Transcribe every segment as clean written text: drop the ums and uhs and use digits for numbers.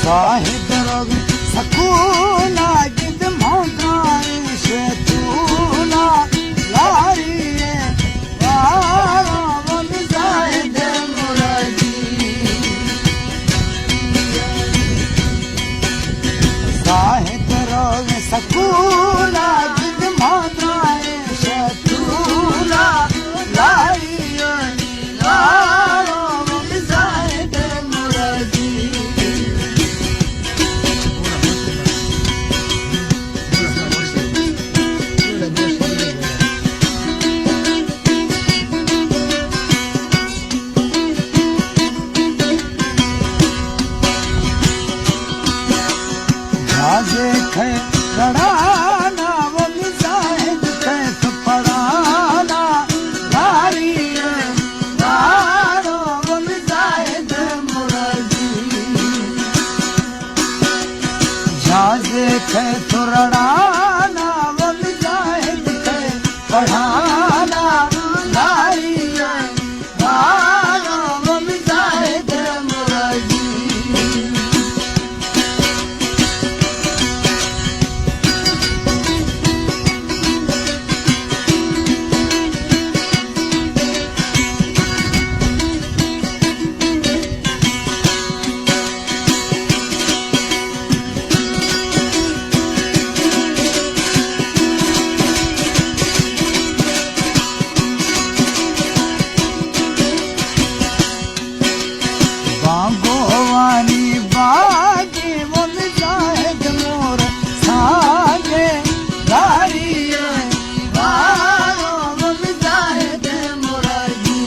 साहिद रोग सकूला जिद मोगाई से तूला लारी वारावन साहिद मुरादी साहिद रोग सकूला जिद मोगाई से तूला लारी वारावन साहिद मुरादी देखे लड़ाना वो मिजाहिद कैफ पढ़ाना भारी वारो वो मिजाहिद मुरादी जा देखे तो लड़ाना वो मिजाहिद कैफ पढ़ाना भारी वारो वो मिजाहिद मुरादी बागोवानी बागे वो मिजाहिद मोर सागे गारी वारो वो मिजाहिद मुरादी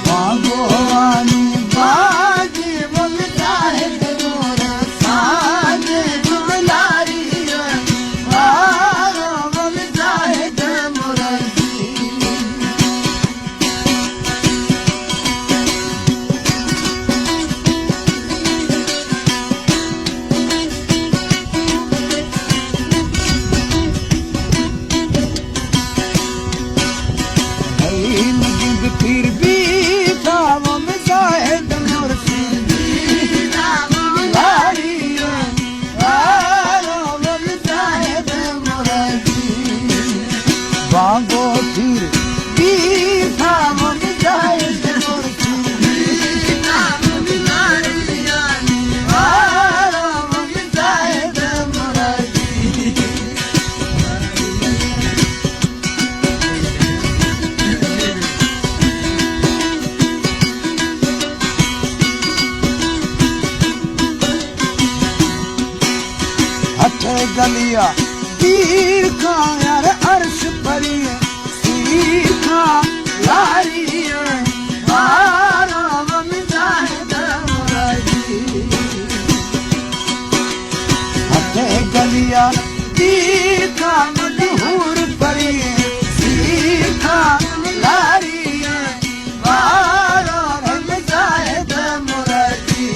बागोवानी बागे वो मिजाहिद मोर सागे गुलारी वारो वो मिजाहिद मुरादी फिर भी था वो मिजाहिद मुर्शिदी लारी वारो वो मिजाहिद मुरादी बागो फिर भी था वो मिजाहिद मुर्शिदी वारो वो मिजाहिद मुरादी हथे गलिया तीर का यार अर्श परी तीर का लारी वारो वो मिजाहिद मुरादी हथे गलिया तीर का मदहूर परी तीर का लारी वारो वो मिजाहिद मुरादी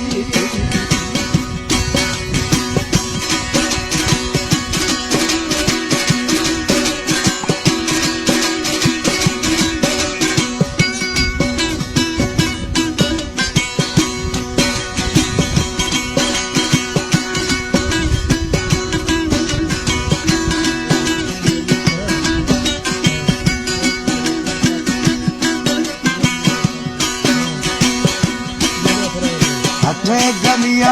हथे गलिया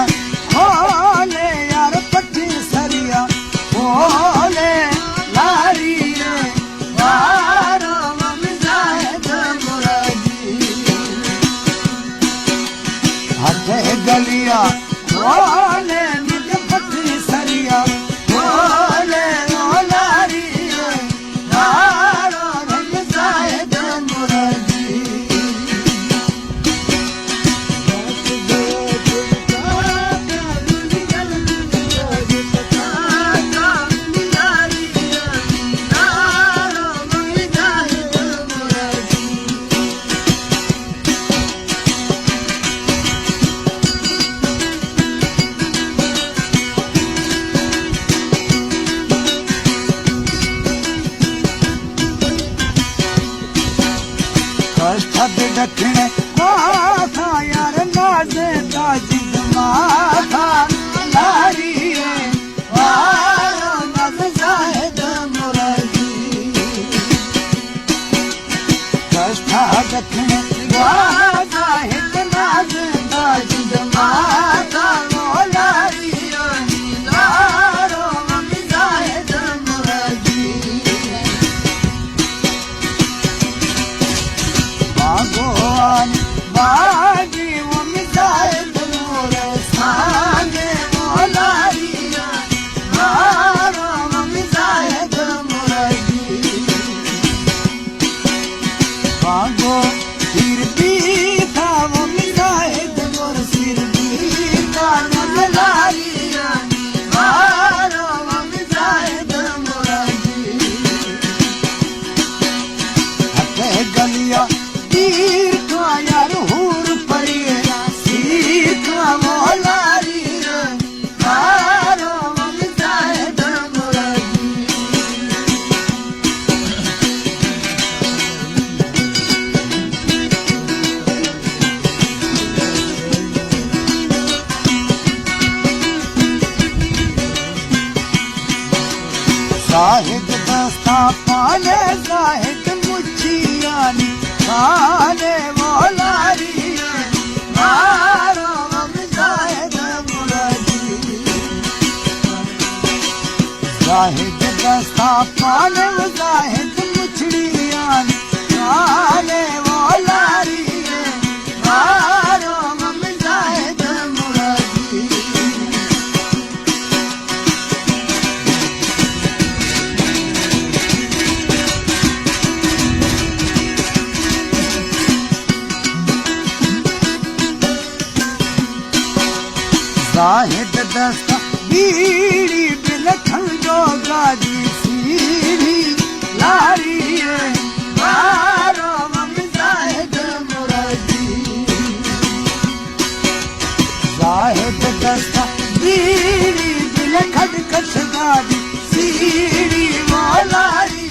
खोले यार पट्टी सरिया खोले लारी वारो वो मिजाहिद मुरादी हथे गलिया खोले निज पट्टी सरिया खोले लारी वारो वो मिजाहिद मुरादी कष्ट दक्षिण यार नाज़ दखने साहिद नाज दाजिद माता मोलारी लारो मम्मी साहिद मुराजी भगवान बाजी मम्मी साहिद मोरे सागे मोलारी लारो मम्मी साहिद मुराजी भागो सिर भी था मम्मी साहिद मोर सिर भी था नजलारी लारो मम्मी साहिद मुराजी हथे गलिया तीर का यार हूर पड़िए सिर का मोलारी लारो मम्मी साहिद मुराजी साहिद दस्ता पाले साहिद मुछियानी खाने मोलारी लारो मम्मी साहिद मुराजी साहिद दस्ता पाले साहिद मुछड़ियानी खाने मोलारी लारो मम्मी साहिद मुराजी साहिद दस्ता बीड़ी बिलखन जो गाजी सीढ़ी लारी लारो मम्मी साहिद मुराजी साहिद दस्ता बीड़ी बिलखन कछ गाजी सीढ़ी मोलारी